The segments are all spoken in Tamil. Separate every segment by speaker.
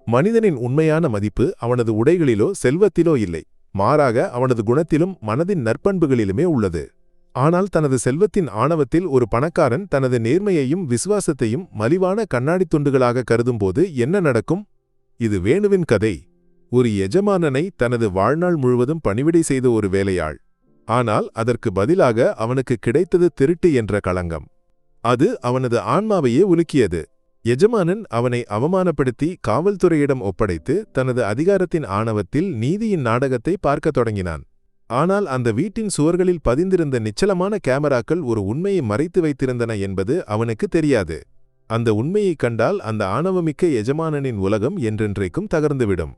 Speaker 1: மனிதனின் உண்மையான மதிப்பு அவனது உடைகளிலோ செல்வத்திலோ இல்லை, மாறாக அவனது குணத்திலும் மனதின் நற்பண்புகளிலுமே உள்ளது. ஆனால் தனது செல்வத்தின் ஆணவத்தில் ஒரு பணக்காரன் தனது நேர்மையையும் விசுவாசத்தையும் மலிவான கண்ணாடித் துண்டுகளாக கருதும்போது என்ன நடக்கும்? இது வேணுவின் கதை. ஒரு எஜமானனை தனது வாழ்நாள் முழுவதும் பணிவிடை செய்த ஒரு வேலையாள். ஆனால் அதற்கு பதிலாக அவனுக்கு கிடைத்தது திருட்டு என்ற களங்கம். அது அவனது ஆன்மாவையே உலுக்கியது. எஜமானன் அவனை அவமானப்படுத்தி காவல்துறையிடம் ஒப்படைத்து தனது அதிகாரத்தின் ஆணவத்தில் நீதியின் நாடகத்தை பார்க்கத் தொடங்கினான். ஆனால் அந்த வீட்டின் சுவர்களில் பதிந்திருந்த நிச்சலமான கேமராக்கள் ஒரு உண்மையை மறைத்து வைத்திருந்தன என்பது அவனுக்கு தெரியாது. அந்த உண்மையைக் கண்டால் அந்த ஆணவமிக்க எஜமானனின் உலகம் என்றென்றைக்கும் தகர்ந்துவிடும்.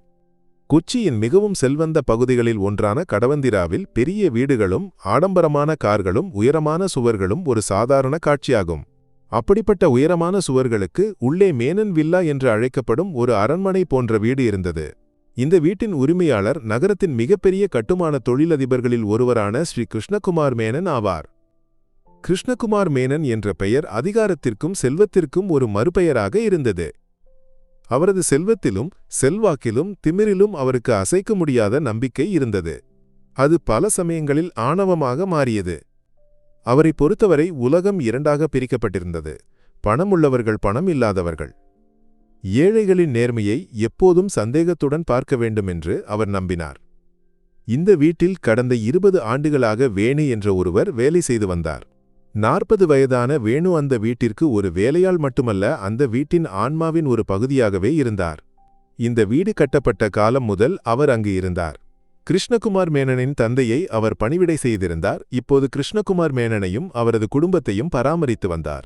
Speaker 1: கொச்சியின் மிகவும் செல்வந்த பகுதிகளில் ஒன்றான கடவந்திராவில் பெரிய வீடுகளும் ஆடம்பரமான கார்களும் உயரமான சுவர்களும் ஒரு சாதாரண காட்சியாகும். அப்படிப்பட்ட உயரமான சுவர்களுக்கு உள்ளே மேனன் வில்லா என்று அழைக்கப்படும் ஒரு அரண்மனை போன்ற வீடு இருந்தது. இந்த வீட்டின் உரிமையாளர் நகரத்தின் மிகப்பெரிய கட்டுமான தொழிலதிபர்களில் ஒருவரான ஸ்ரீ கிருஷ்ணகுமார் மேனன் ஆவார். கிருஷ்ணகுமார் மேனன் என்ற பெயர் அதிகாரத்திற்கும் செல்வத்திற்கும் ஒரு மறுபெயராக இருந்தது. அவரது செல்வத்திலும் செல்வாக்கிலும் திமிரிலும் அவருக்கு அசைக்க முடியாத நம்பிக்கை இருந்தது. அது பல சமயங்களில் ஆணவமாக மாறியது. அவரை பொறுத்தவரை உலகம் இரண்டாக பிரிக்கப்பட்டிருந்தது. பணமுள்ளவர்கள், பணம் இல்லாதவர்கள். ஏழைகளின் நேர்மையை எப்போதும் சந்தேகத்துடன் பார்க்க வேண்டுமென்று அவர் நம்பினார். இந்த வீட்டில் கடந்த 20 ஆண்டுகளாக வேணு என்ற ஒருவர் வேலை செய்து வந்தார். 40 வயதான வேணு அந்த வீட்டிற்கு ஒரு வேலையாள் மட்டுமல்ல, அந்த வீட்டின் ஆன்மாவின் ஒரு பகுதியாகவே இருந்தார். இந்த வீடு கட்டப்பட்ட காலம் முதல் அவர் அங்கு இருந்தார். கிருஷ்ணகுமார் மேனனின் தந்தையை அவர் பணிவிடை செய்திருந்தார். இப்போது கிருஷ்ணகுமார் மேனனையும் அவரது குடும்பத்தையும் பராமரித்து வந்தார்.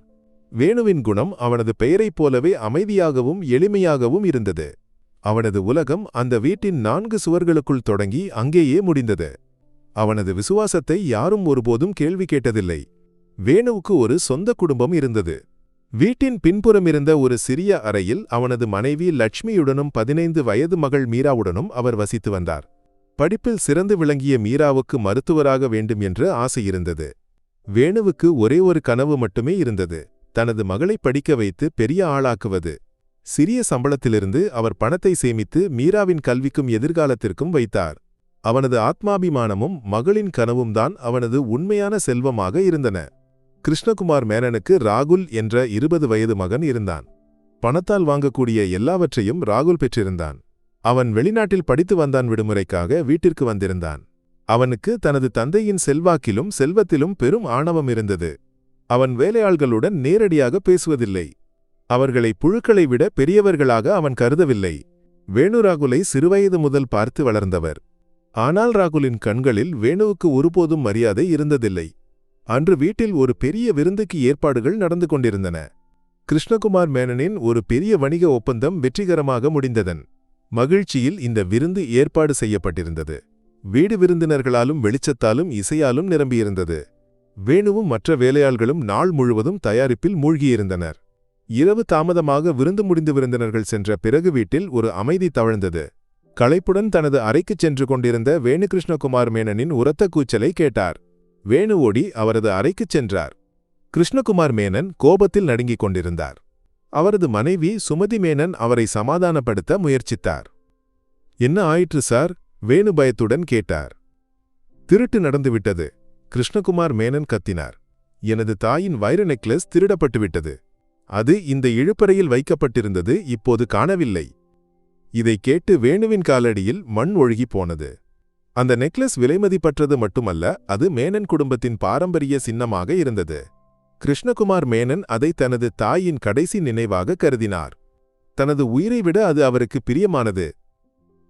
Speaker 1: வேணுவின் குணம் அவனது பெயரைப் போலவே அமைதியாகவும் எளிமையாகவும் இருந்தது. அவனது உலகம் அந்த வீட்டின் 4 சுவர்களுக்குள் தொடங்கி அங்கேயே முடிந்தது. அவனது விசுவாசத்தை யாரும் ஒருபோதும் கேள்வி கேட்டதில்லை. வேணுவுக்கு ஒரு சொந்த குடும்பம் இருந்தது. வீட்டின் பின்புறமிருந்த ஒரு சிறிய அறையில் அவனது மனைவி லட்சுமியுடனும் 15 வயது மகள் மீராவுடனும் அவர் வசித்து வந்தார். படிப்பில் சிறந்து விளங்கிய மீராவுக்கு மருத்துவராக வேண்டும் என்று ஆசை இருந்தது. வேணுவுக்கு ஒரே ஒரு கனவு மட்டுமே இருந்தது, தனது மகளை படிக்க வைத்து பெரிய ஆளாக்குவது. சிறிய சம்பளத்திலிருந்து அவர் பணத்தை சேமித்து மீராவின் கல்விக்கும் எதிர்காலத்திற்கும் வைத்தார். அவனது ஆத்மாபிமானமும் மகளின் கனவும் தான் அவனது உண்மையான செல்வமாக இருந்தன. கிருஷ்ணகுமார் மேனனுக்கு ராகுல் என்ற 20 வயது மகன் இருந்தான். பணத்தால் வாங்கக்கூடிய எல்லாவற்றையும் ராகுல் பெற்றிருந்தான். அவன் வெளிநாட்டில் படித்து வந்தான். விடுமுறைக்காக வீட்டிற்கு வந்திருந்தான். அவனுக்கு தனது தந்தையின் செல்வாக்கிலும் செல்வத்திலும் பெரும் ஆணவம் இருந்தது. அவன் வேலையாள்களுடன் நேரடியாக பேசுவதில்லை. அவர்களை புழுக்களை விட பெரியவர்களாக அவன் கருதவில்லை. வேணு ராகுலை சிறுவயது முதல் பார்த்து வளர்ந்தவர். ஆனால் ராகுலின் கண்களில் வேணுவுக்கு ஒருபோதும் மரியாதை இருந்ததில்லை. அன்று வீட்டில் ஒரு பெரிய விருந்துக்கு ஏற்பாடுகள் நடந்து கொண்டிருந்தன. கிருஷ்ணகுமார் மேனனின் ஒரு பெரிய வணிக ஒப்பந்தம் வெற்றிகரமாக முடிந்ததன் மகிழ்ச்சியில் இந்த விருந்து ஏற்பாடு செய்யப்பட்டிருந்தது. வீடு விருந்தினர்களாலும் வெளிச்சத்தாலும் இசையாலும் நிரம்பியிருந்தது. வேணுவும் மற்ற வேலையாள்களும் நாள் முழுவதும் தயாரிப்பில் மூழ்கியிருந்தனர். இரவு தாமதமாக விருந்து முடிந்து விருந்தினர்கள் சென்ற பிறகு வீட்டில் ஒரு அமைதி தவழ்ந்தது. களைப்புடன் தனது அறைக்குச் சென்று கொண்டிருந்த வேணு கிருஷ்ணகுமார் மேனனின் உரத்த கூச்சலை கேட்டார். வேணு ஓடி அவரது அறைக்குச் சென்றார். கிருஷ்ணகுமார் மேனன் கோபத்தில் நடுங்கிக் கொண்டிருந்தார். அவரது மனைவி சுமதி மேனன் அவரை சமாதானப்படுத்த முயற்சித்தார். என்ன ஆயிற்று சார்? வேணு பயத்துடன் கேட்டார். திருட்டு நடந்துவிட்டது, கிருஷ்ணகுமார் மேனன் கத்தினார். எனது தாயின் வைர நெக்லஸ் திருடப்பட்டுவிட்டது. அது இந்த இழுப்பறையில் வைக்கப்பட்டிருந்தது, இப்போது காணவில்லை. இதை கேட்டு வேணுவின் காலடியில் மண் ஒழுகி போனது. அந்த நெக்லஸ் விலைமதிப்பற்றது மட்டுமல்ல, அது மேனன் குடும்பத்தின் பாரம்பரிய சின்னமாக இருந்தது. கிருஷ்ணகுமார் மேனன் அதை தனது தாயின் கடைசி நினைவாக கருதினார். தனது உயிரை விட அது அவருக்கு பிரியமானது.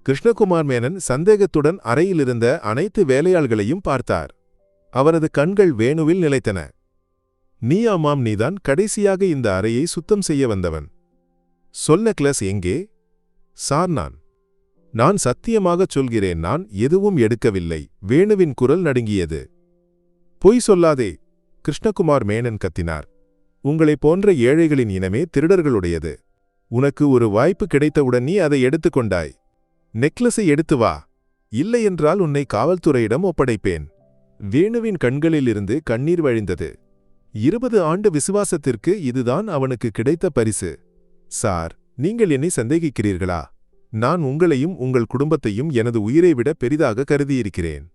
Speaker 1: கிருஷ்ணகுமார் மேனன் சந்தேகத்துடன் அறையிலிருந்த அனைத்து வேலையாள்களையும் பார்த்தார். அவரது கண்கள் வேணுவில் நிலைத்தன. நீ ஆமாம், நீதான் கடைசியாக இந்த அறையை சுத்தம் செய்ய வந்தவன். சொல், நெக்லஸ் எங்கே? சார், நான் சத்தியமாகச் சொல்கிறேன், நான் எதுவும் எடுக்கவில்லை. வேணுவின் குரல் நடுங்கியது. பொய் சொல்லாதே, கிருஷ்ணகுமார் மேனன் கத்தினார். உங்களைப் போன்ற ஏழைகளின் இனமே திருடர்களுடையது. உனக்கு ஒரு வாய்ப்பு கிடைத்தவுடன் நீ அதை எடுத்துக்கொண்டாய். நெக்லஸை எடுத்து வா, இல்லையென்றால் உன்னை காவல்துறையிடம் ஒப்படைப்பேன். வேணுவின் கண்களிலிருந்து கண்ணீர் வழிந்தது. 20 ஆண்டு விசுவாசத்திற்கு இதுதான் அவனுக்கு கிடைத்த பரிசு. சார், நீங்கள் என்னை சந்தேகிக்கிறீர்களா? நான் உங்களையும் உங்கள் குடும்பத்தையும் எனது உயிரை விட பெரிதாக கருதியிருக்கிறேன்.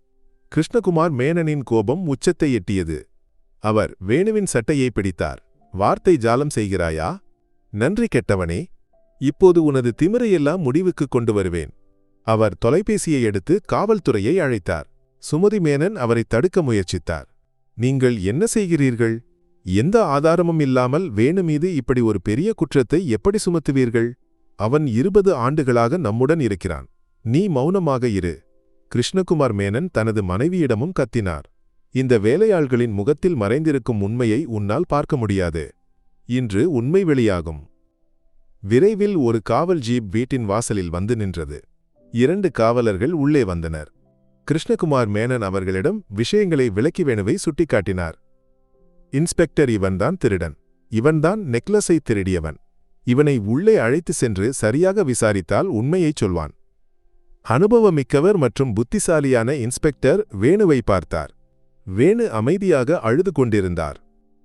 Speaker 1: கிருஷ்ணகுமார் மேனனின் கோபம் உச்சத்தை எட்டியது. அவர் வேணுவின் சட்டையை பிடித்தார். வார்த்தை ஜாலம் செய்கிறாயா? நன்றி கெட்டவனே, இப்போது உனது திமிரையெல்லாம் முடிவுக்கு கொண்டு வருவேன். அவர் தொலைபேசியை எடுத்து காவல்துறையை அழைத்தார். சுமதி மேனன் அவரை தடுக்க முயற்சித்தார். நீங்கள் என்ன செய்கிறீர்கள்? எந்த ஆதாரமும் இல்லாமல் வேணு மீது இப்படி ஒரு பெரிய குற்றத்தை எப்படி சுமத்துவீர்கள்? அவன் 20 ஆண்டுகளாக நம்முடன் இருக்கிறான். நீ மௌனமாக இரு. கிருஷ்ணகுமார் மேனன் தனது மனைவியிடமும் கத்தினார். இந்த வேலையாள்களின் முகத்தில் மறைந்திருக்கும் உண்மையை உன்னால் பார்க்க முடியாது. இன்று உண்மை வெளியாகும். விரைவில் ஒரு காவல் ஜீப் வீட்டின் வாசலில் வந்து நின்றது. 2 காவலர்கள் உள்ளே வந்தனர். கிருஷ்ணகுமார் மேனன் அவர்களிடம் விஷயங்களை விளக்கி வேணுவை சுட்டிக்காட்டினார். இன்ஸ்பெக்டர், இவன்தான் திருடன். இவன்தான் நெக்லஸை திருடியவன். இவனை உள்ளே அழைத்து சென்று சரியாக விசாரித்தால் உண்மையைச் சொல்வான். அனுபவமிக்கவர் மற்றும் புத்திசாலியான இன்ஸ்பெக்டர் வேணுவை பார்த்தார். வேணு அமைதியாக அழுது கொண்டிருந்தார்.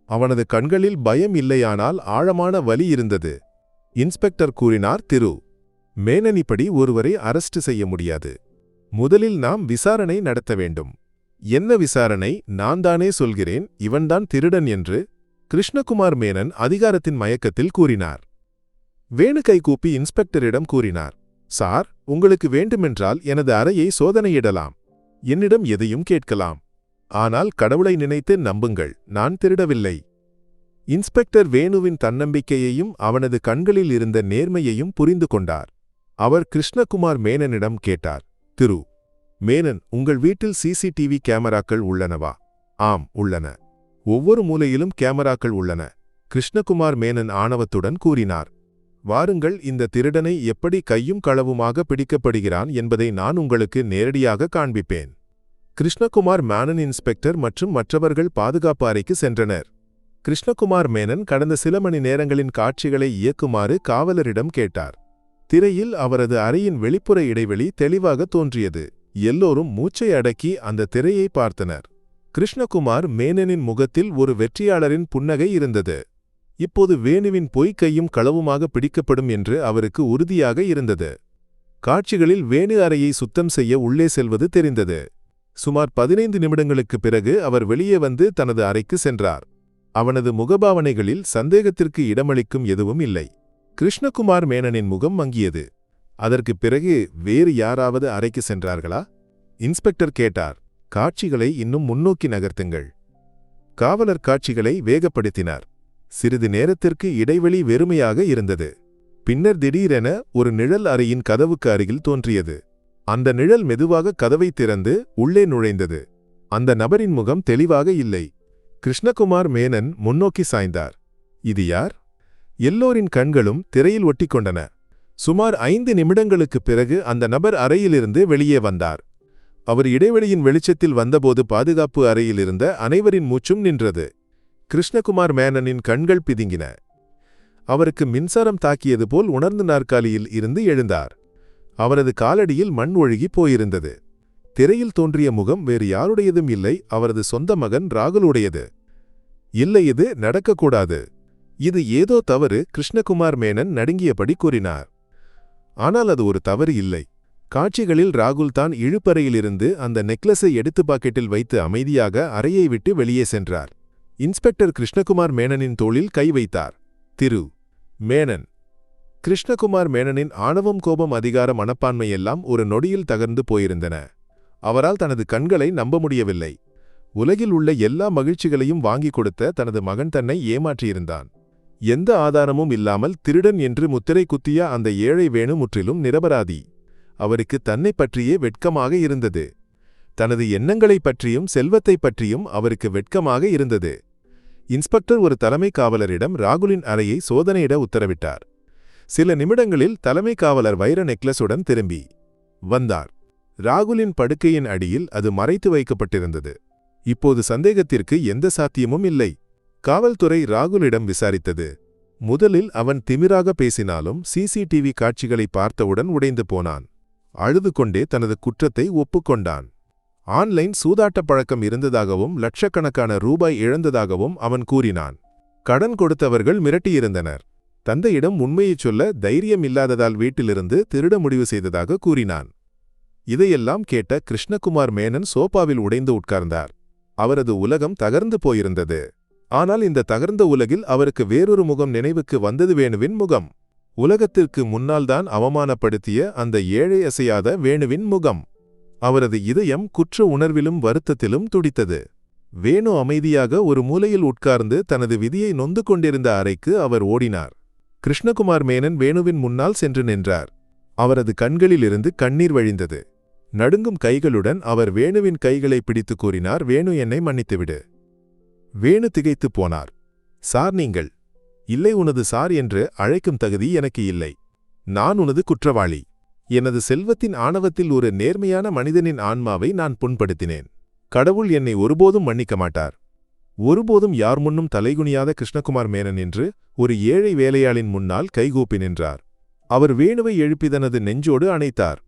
Speaker 1: அவனது கண்களில் பயம் இல்லையானால் ஆழமான வலி இருந்தது. இன்ஸ்பெக்டர் கூறினார், திரு மேனன், இப்படி ஒருவரை அரெஸ்ட் செய்ய முடியாது. முதலில் நாம் விசாரணை நடத்த வேண்டும். என்ன விசாரணை? நான் தானே சொல்கிறேன், இவன்தான் திருடன் என்று கிருஷ்ணகுமார் மேனன் அதிகாரத்தின் மயக்கத்தில் கூறினார். வேணு கைகூப்பி இன்ஸ்பெக்டரிடம் கூறினார், சார், உங்களுக்கு வேண்டுமென்றால் எனது அறையை சோதனையிடலாம். என்னிடம் எதையும் கேட்கலாம். ஆனால் கடவுளை நினைத்து நம்புங்கள், நான் திருடவில்லை. இன்ஸ்பெக்டர் வேணுவின் தன்னம்பிக்கையையும் அவனது கண்களில் இருந்த நேர்மையையும் புரிந்து கொண்டார். அவர் கிருஷ்ணகுமார் மேனனிடம் கேட்டார், திரு மேனன், உங்கள் வீட்டில் சிசிடிவி கேமராக்கள் உள்ளனவா? ஆம், உள்ளன. ஒவ்வொரு மூலையிலும் கேமராக்கள் உள்ளன. கிருஷ்ணகுமார் மேனன் ஆணவத்துடன் கூறினார். வாருங்கள், இந்த திருடனை எப்படி கையும் களவுமாக பிடிக்கப்படுகிறான் என்பதை நான் உங்களுக்கு நேரடியாக காண்பிப்பேன். கிருஷ்ணகுமார் மேனன் இன்ஸ்பெக்டர் மற்றும் மற்றவர்கள் பாதுகாப்பு அறைக்கு சென்றனர். கிருஷ்ணகுமார் மேனன் கடந்த சில மணி நேரங்களின் காட்சிகளை இயக்குமாறு காவலரிடம் கேட்டார். திரையில் அவரது அறையின் வெளிப்புற இடைவெளி தெளிவாக தோன்றியது. எல்லோரும் மூச்சை அடக்கி அந்த திரையை பார்த்தனர். கிருஷ்ணகுமார் மேனனின் முகத்தில் ஒரு வெற்றியாளரின் புன்னகை இருந்தது. இப்போது வேணுவின் பொய்க்கையும் களவுமாக பிடிக்கப்படும் என்று அவருக்கு உறுதியாக இருந்தது. காட்சிகளில் வேணு அறையை சுத்தம் செய்ய உள்ளே செல்வது தெரிந்தது. சுமார் 15 நிமிடங்களுக்குப் பிறகு அவர் வெளியே வந்து தனது அறைக்கு சென்றார். அவனது முகபாவனைகளில் சந்தேகத்திற்கு இடமளிக்கும் எதுவும் இல்லை. கிருஷ்ணகுமார் மேனனின் முகம் மங்கியது. அதற்குப் பிறகு வேறு யாராவது அறைக்கு சென்றார்களா? இன்ஸ்பெக்டர் கேட்டார். காட்சிகளை இன்னும் முன்னோக்கி நகர்த்துங்கள். காவலர் காட்சிகளை வேகப்படுத்தினார். சிறிது நேரத்திற்கு இடைவெளி வெறுமையாக இருந்தது. பின்னர் திடீரென ஒரு நிழல் அறையின் கதவுக்கு அருகில் தோன்றியது. அந்த நிழல் மெதுவாக கதவை திறந்து உள்ளே நுழைந்தது. அந்த நபரின் முகம் தெளிவாக இல்லை. கிருஷ்ணகுமார் மேனன் முன்னோக்கி சாய்ந்தார். இது யார்? எல்லோரின் கண்களும் திரையில் ஒட்டிக்கொண்டன. சுமார் 5 நிமிடங்களுக்குப் பிறகு அந்த நபர் அறையிலிருந்து வெளியே வந்தார். அவர் இடைவெளியின் வெளிச்சத்தில் வந்தபோது பாதுகாப்பு அறையிலிருந்த அனைவரின் மூச்சும் நின்றது. கிருஷ்ணகுமார் மேனனின் கண்கள் பிதுங்கின. அவருக்கு மின்சாரம் தாக்கியது போல் உணர்ந்து நாற்காலியில் இருந்து எழுந்தார். அவரது காலடியில் மண் ஒழுகி போயிருந்தது. திரையில் தோன்றிய முகம் வேறு யாருடையதும் இல்லை, அவரது சொந்த மகன் ராகுலுடையது. இல்லை, இது நடக்கக்கூடாது. இது ஏதோ தவறு, கிருஷ்ணகுமார் மேனன் நடுங்கியபடி கூறினார். ஆனால் அது ஒரு தவறு இல்லை. காட்சிகளில் ராகுல் தான் இழுப்பறையிலிருந்து அந்த நெக்லஸை எடுத்து பாக்கெட்டில் வைத்து அமைதியாக அறையை விட்டு வெளியே சென்றார். இன்ஸ்பெக்டர் கிருஷ்ணகுமார் மேனனின் தோளில் கை வைத்தார். திரு மேனன். கிருஷ்ணகுமார் மேனனின் ஆணவம், கோபம், அதிகார மனப்பான்மையெல்லாம் ஒரு நொடியில் தகர்ந்து போயிருந்தன. அவரால் தனது கண்களை நம்ப முடியவில்லை. உலகில் உள்ள எல்லா மகிழ்ச்சிகளையும் வாங்கிக் கொடுத்த தனது மகன் தன்னை ஏமாற்றியிருந்தான். எந்த ஆதாரமும் இல்லாமல் திருடன் என்று முத்திரை குத்திய அந்த ஏழை வேணு முற்றிலும் நிரபராதி. அவருக்கு தன்னை பற்றியே வெட்கமாக இருந்தது. தனது எண்ணங்களைப் பற்றியும் செல்வத்தைப் பற்றியும் அவருக்கு வெட்கமாக இருந்தது. இன்ஸ்பெக்டர் ஒரு தலைமை காவலரிடம் ராகுலின் அறையை சோதனையிட உத்தரவிட்டார். சில நிமிடங்களில் தலைமை காவலர் வைர நெக்லஸுடன் திரும்பி வந்தார். ராகுலின் படுக்கையின் அடியில் அது மறைத்து வைக்கப்பட்டிருந்தது. இப்போது சந்தேகத்திற்கு எந்த சாத்தியமும் இல்லை. காவல்துறை ராகுலிடம் விசாரித்தது. முதலில் அவன் திமிராக பேசினாலும் சிசிடிவி காட்சிகளை பார்த்தவுடன் உடைந்து போனான். அழுது கொண்டே தனது குற்றத்தை ஒப்புக்கொண்டான். ஆன்லைன் சூதாட்ட பழக்கம் இருந்ததாகவும் லட்சக்கணக்கான ரூபாய் இழந்ததாகவும் அவன் கூறினான். கடன் கொடுத்தவர்கள் மிரட்டியிருந்தனர். தந்தையிடம் உண்மையைச் சொல்ல தைரியம் இல்லாததால் வீட்டிலிருந்து திருட முடிவு செய்ததாக கூறினான். இதையெல்லாம் கேட்ட கிருஷ்ணகுமார் மேனன் சோபாவில் உடைந்து உட்கார்ந்தார். அவரது உலகம் தகர்ந்து போயிருந்தது. ஆனால் இந்த தகர்ந்த உலகில் அவருக்கு வேறொரு முகம் நினைவுக்கு வந்தது. வேணுவின் முகம். உலகத்திற்கு முன்னால்தான் அவமானப்படுத்திய அந்த ஏழை அசையாத வேணுவின் முகம். அவரது இதயம் குற்ற உணர்விலும் வருத்தத்திலும் துடித்தது. வேணு அமைதியாக ஒரு மூலையில் உட்கார்ந்து தனது விதியை நொந்து கொண்டிருந்த அறைக்கு அவர் ஓடினார். கிருஷ்ணகுமார் மேனன் வேணுவின் முன்னால் சென்று நின்றார். அவரது கண்களிலிருந்து கண்ணீர் வழிந்தது. நடுங்கும் கைகளுடன் அவர் வேணுவின் கைகளை பிடித்து கூறினார், வேணு, என்னை மன்னித்துவிடு. வேணு திகைத்துப் போனார். சார், நீங்கள்? இல்லை, உனது சார் என்று அழைக்கும் தகுதி எனக்கு இல்லை. நான் உனது குற்றவாளி. எனது செல்வத்தின் ஆணவத்தில் ஒரு நேர்மையான மனிதனின் ஆன்மாவை நான் புண்படுத்தினேன். கடவுள் என்னை ஒருபோதும் மன்னிக்க மாட்டார். ஒருபோதும் யார் முன்னும் தலைகுனியாத கிருஷ்ணகுமார் மேனன் என்று ஒரு ஏழை வேலையாளின் முன்னால் கைகூப்பி நின்றார். அவர் வேணுவை எழுப்பி தனது நெஞ்சோடு அணைத்தார்.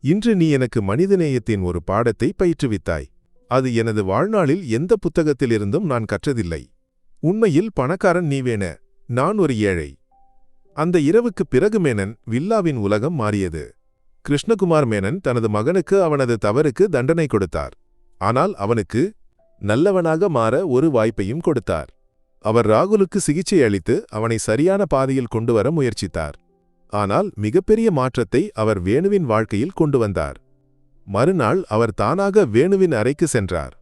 Speaker 1: இன்று நீ எனக்கு மனிதநேயத்தின் ஒரு பாடத்தை பயிற்றுவித்தாய். அது எனது வாழ்நாளில் எந்த புத்தகத்திலிருந்தும் நான் கற்றதில்லை. உண்மையில் பணக்காரன் நீ வேண, நான் ஒரு ஏழை. அந்த இரவுக்குப் பிறகு மேனன் வில்லாவின் உலகம் மாறியது. கிருஷ்ணகுமார் மேனன் தனது மகனுக்கு அவனது தவறுக்கு தண்டனை கொடுத்தார். ஆனால் அவனுக்கு நல்லவனாக மாற ஒரு வாய்ப்பையும் கொடுத்தார். அவர் ராகுலுக்கு சிகிச்சை அளித்து அவனை சரியான பாதையில் கொண்டுவர முயற்சித்தார். ஆனால் மிகப்பெரிய மாற்றத்தை அவர் வேணுவின் வாழ்க்கையில் கொண்டு வந்தார். மறுநாள் அவர் தானாக வேணுவின் அறைக்கு சென்றார்.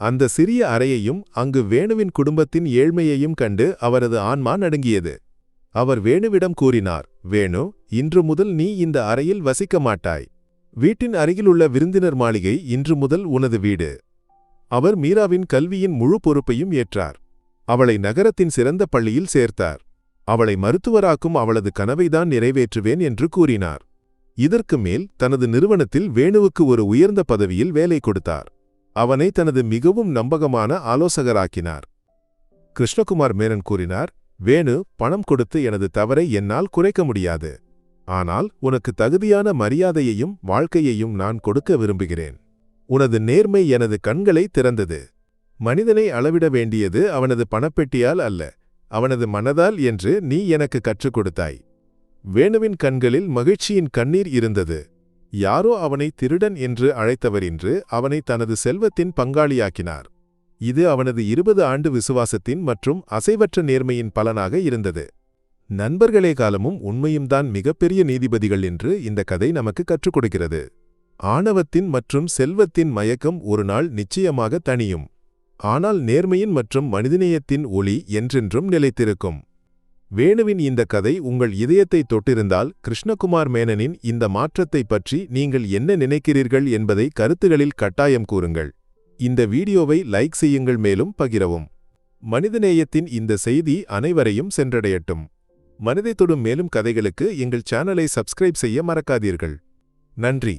Speaker 1: அந்த சிறிய அறையையும் அங்கு வேணுவின் குடும்பத்தின் ஏழ்மையையும் கண்டு அவரது ஆன்மா நடுங்கியது. அவர் வேணுவிடம் கூறினார், வேணு, இன்று முதல் நீ இந்த அறையில் வசிக்க மாட்டாய். வீட்டின் அருகிலுள்ள விருந்தினர் மாளிகை இன்று முதல் உனது வீடு. அவர் மீராவின் கல்வியின் முழு பொறுப்பையும் ஏற்றார். அவளை நகரத்தின் சிறந்த பள்ளியில் சேர்த்தார். அவளை மருத்துவராக்கும் அவளது கனவைதான் நிறைவேற்றுவேன் என்று கூறினார். இதற்கு மேல் தனது நிறுவனத்தில் வேணுவுக்கு ஒரு உயர்ந்த பதவியில் வேலை கொடுத்தார். அவனை தனது மிகவும் நம்பகமான ஆலோசகராக்கினார். கிருஷ்ணகுமார் மேனன் கூறினார், வேணு, பணம் கொடுத்து எனது தவறை என்னால் குறைக்க முடியாது. ஆனால் உனக்கு தகுதியான மரியாதையையும் வாழ்க்கையையும் நான் கொடுக்க விரும்புகிறேன். உனது நேர்மை எனது கண்களை திறந்தது. மனிதனை அளவிட வேண்டியது அவனது பணப்பெட்டியால் அல்ல, அவனது மனதால் என்று நீ எனக்கு கற்றுக் கொடுத்தாய். வேணுவின் கண்களில் மகிழ்ச்சியின் கண்ணீர் இருந்தது. யாரோ அவனை திருடன் என்று அழைத்தவர் இன்று அவனை தனது செல்வத்தின் பங்காளியாக்கினார். இது அவனது 20 ஆண்டு விசுவாசத்தின் மற்றும் அசைவற்ற நேர்மையின் பலனாக இருந்தது. நண்பர்களே, காலமும் உண்மையும்தான் மிகப்பெரிய நீதிபதிகள் என்று இந்த கதை நமக்கு கற்றுக் கொடுக்கிறது. ஆணவத்தின் மற்றும் செல்வத்தின் மயக்கம் ஒரு நாள் நிச்சயமாக தணியும். ஆனால் நேர்மையின் மற்றும் மனிதநேயத்தின் ஒளி என்றென்றும் நிலைத்திருக்கும். வேணுவின் இந்த கதை உங்கள் இதயத்தை தொட்டிருந்தால் கிருஷ்ணகுமார் மேனனின் இந்த மாற்றத்தை பற்றி நீங்கள் என்ன நினைக்கிறீர்கள் என்பதை கருத்துகளில் கட்டாயம் கூறுங்கள். இந்த வீடியோவை லைக் செய்யுங்கள், மேலும் பகிரவும். மனிதநேயத்தின் இந்த செய்தி அனைவரையும் சென்றடையட்டும். மனதை தொடும் மேலும் கதைகளுக்கு எங்கள் சேனலை சப்ஸ்கிரைப் செய்ய மறக்காதீர்கள். நன்றி.